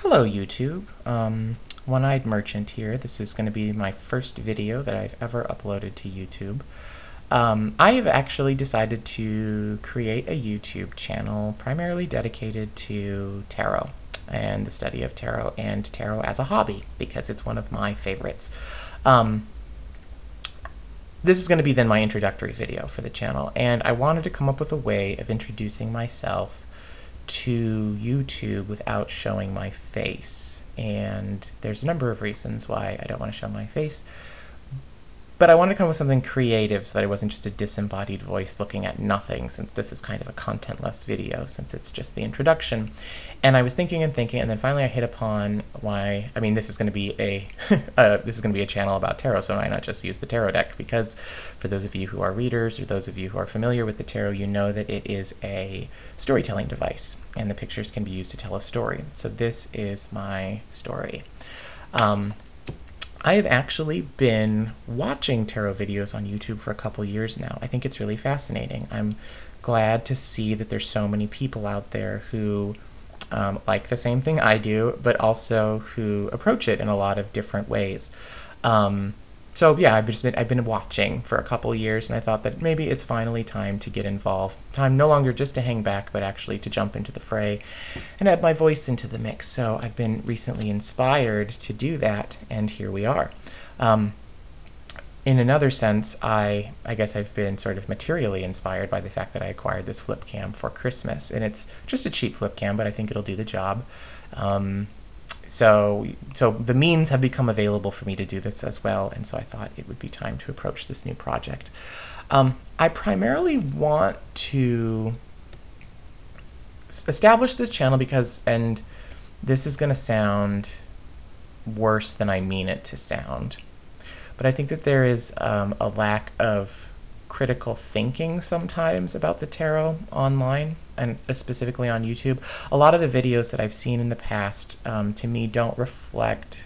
Hello YouTube, One-Eyed Merchant here. This is going to be my first video that I've ever uploaded to YouTube. I have actually decided to create a YouTube channel primarily dedicated to tarot and the study of tarot and tarot as a hobby because it's one of my favorites. This is going to be then my introductory video for the channel, and I wanted to come up with a way of introducing myself to YouTube without showing my face. And there's a number of reasons why I don't want to show my face, but I wanted to come up with something creative so that I wasn't just a disembodied voice looking at nothing, since this is kind of a content-less video, since it's just the introduction. And I was thinking and thinking, and then finally I hit upon why, this is going to be a this is going to be a channel about tarot, so why not just use the tarot deck? Because for those of you who are readers, or those of you who are familiar with the tarot, you know that it is a storytelling device, and the pictures can be used to tell a story. So this is my story. I have actually been watching tarot videos on YouTube for a couple years now. I think it's really fascinating. I'm glad to see that there's so many people out there who like the same thing I do, but also who approach it in a lot of different ways. So yeah, I've been watching for a couple years, and I thought that maybe it's finally time to get involved. Time no longer just to hang back, but actually to jump into the fray and add my voice into the mix. So I've been recently inspired to do that, and here we are. In another sense, I guess I've been sort of materially inspired by the fact that I acquired this flip cam for Christmas, and it's just a cheap flip cam, but I think it'll do the job. So the means have become available for me to do this as well, and so I thought it would be time to approach this new project. I primarily want to establish this channel because, and this is going to sound worse than I mean it to sound, but I think that there is a lack of critical thinking sometimes about the tarot online, and specifically on YouTube. A lot of the videos that I've seen in the past, to me, don't reflect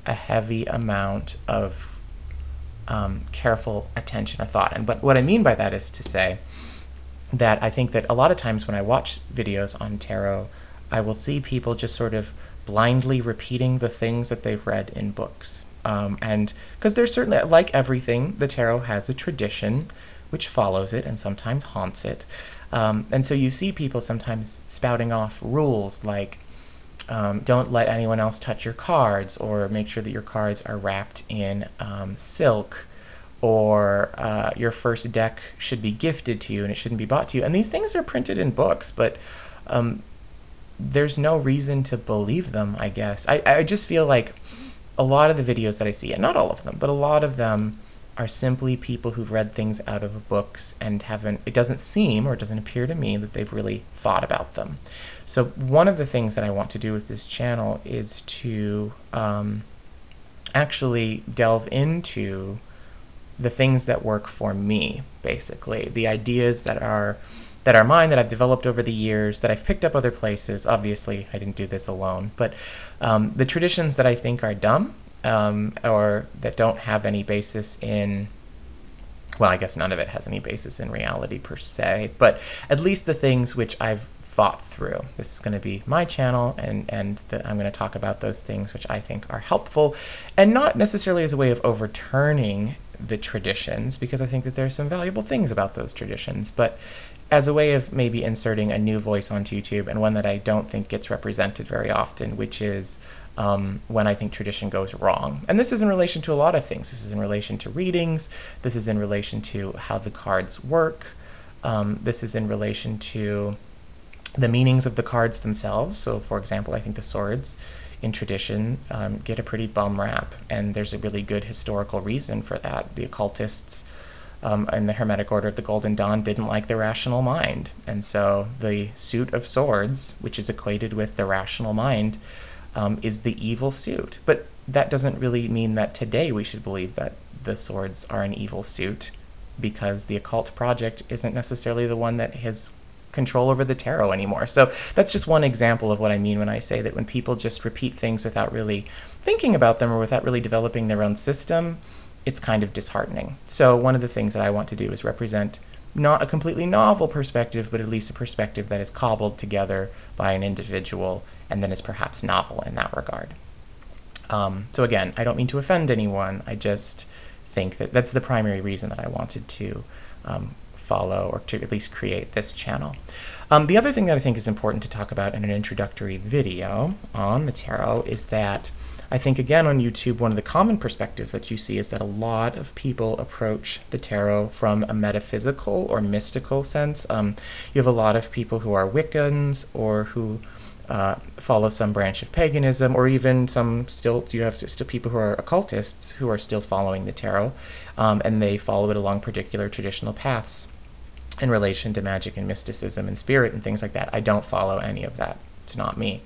a heavy amount of careful attention or thought. But what I mean by that is to say that I think that a lot of times when I watch videos on tarot, I will see people just sort of blindly repeating the things that they've read in books. And because there's certainly, like everything, the tarot has a tradition which follows it and sometimes haunts it. And so you see people sometimes spouting off rules like don't let anyone else touch your cards, or make sure that your cards are wrapped in silk, or your first deck should be gifted to you and it shouldn't be bought to you. And these things are printed in books, but there's no reason to believe them, I guess. I just feel like a lot of the videos that I see, and not all of them, but a lot of them are simply people who've read things out of books and haven't, it doesn't seem, or it doesn't appear to me, that they've really thought about them. So one of the things that I want to do with this channel is to actually delve into the things that work for me, basically. The ideas that are mine, that I've developed over the years, that I've picked up other places. Obviously, I didn't do this alone, but the traditions that I think are dumb, or that don't have any basis in, well, I guess none of it has any basis in reality per se, but at least the things which I've thought through. This is going to be my channel, and I'm going to talk about those things which I think are helpful, and not necessarily as a way of overturning the traditions, because I think that there are some valuable things about those traditions, but as a way of maybe inserting a new voice onto YouTube, and one that I don't think gets represented very often, which is when I think tradition goes wrong. And this is in relation to a lot of things. This is in relation to readings, this is in relation to how the cards work, this is in relation to the meanings of the cards themselves. So for example, I think the swords in tradition get a pretty bum rap, and there's a really good historical reason for that. The occultists in the Hermetic Order of the Golden Dawn didn't like the rational mind, and so the suit of swords, which is equated with the rational mind, is the evil suit. But that doesn't really mean that today we should believe that the swords are an evil suit, because the occult project isn't necessarily the one that has control over the tarot anymore. So that's just one example of what I mean when I say that when people just repeat things without really thinking about them, or without really developing their own system, it's kind of disheartening. So one of the things that I want to do is represent not a completely novel perspective, but at least a perspective that is cobbled together by an individual and then is perhaps novel in that regard. So again, I don't mean to offend anyone, I just think that that's the primary reason that I wanted to follow, or to at least create this channel. The other thing that I think is important to talk about in an introductory video on the tarot is that I think, again, on YouTube, one of the common perspectives that you see is that a lot of people approach the tarot from a metaphysical or mystical sense. You have a lot of people who are Wiccans, or who follow some branch of paganism, or even you have still people who are occultists who are still following the tarot, and they follow it along particular traditional paths in relation to magic and mysticism and spirit and things like that. I don't follow any of that. It's not me.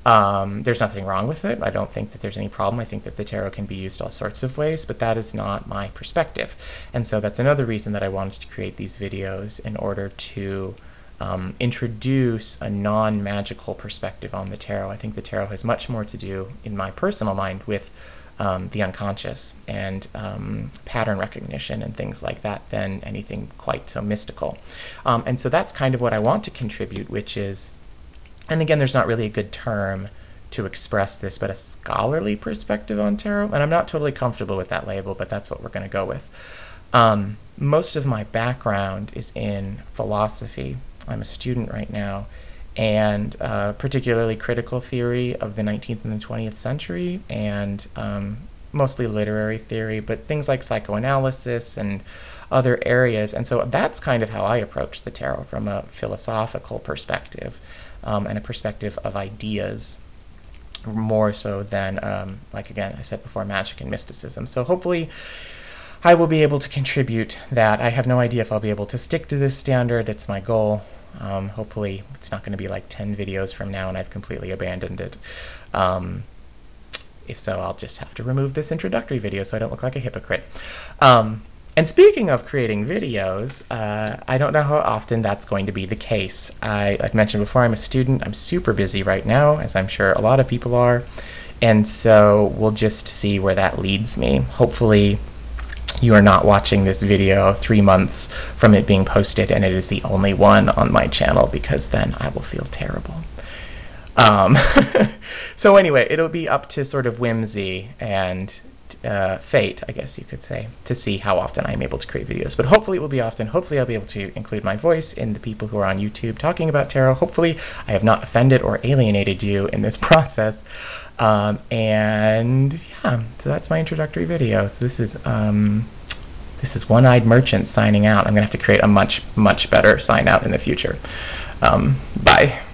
There's nothing wrong with it. I don't think that there's any problem. I think that the tarot can be used all sorts of ways, but that is not my perspective. And so that's another reason that I wanted to create these videos, in order to introduce a non-magical perspective on the tarot. I think the tarot has much more to do, in my personal mind, with the unconscious and pattern recognition and things like that than anything quite so mystical. And so that's kind of what I want to contribute, which is, and again, there's not really a good term to express this, but a scholarly perspective on tarot. And I'm not totally comfortable with that label, but that's what we're going to go with. Most of my background is in philosophy. I'm a student right now, and particularly critical theory of the 19th and the 20th century, and mostly literary theory, but things like psychoanalysis and other areas. And so that's kind of how I approach the tarot, from a philosophical perspective, and a perspective of ideas, more so than, like again, I said before, magic and mysticism. So hopefully I will be able to contribute that. I have no idea if I'll be able to stick to this standard. It's my goal. Hopefully it's not going to be like 10 videos from now and I've completely abandoned it. If so, I'll just have to remove this introductory video so I don't look like a hypocrite. And speaking of creating videos, I don't know how often that's going to be the case. I've mentioned before, I'm a student. I'm super busy right now, as I'm sure a lot of people are. And so we'll just see where that leads me. Hopefully you are not watching this video 3 months from it being posted and it is the only one on my channel, because then I will feel terrible. So anyway, it'll be up to sort of whimsy and fate, I guess you could say, to see how often I'm able to create videos. But hopefully it will be often. Hopefully I'll be able to include my voice in the people who are on YouTube talking about tarot. Hopefully I have not offended or alienated you in this process. And yeah, so that's my introductory video. So this is One-Eyed Merchant signing out. I'm going to have to create a much, much better sign out in the future. Bye.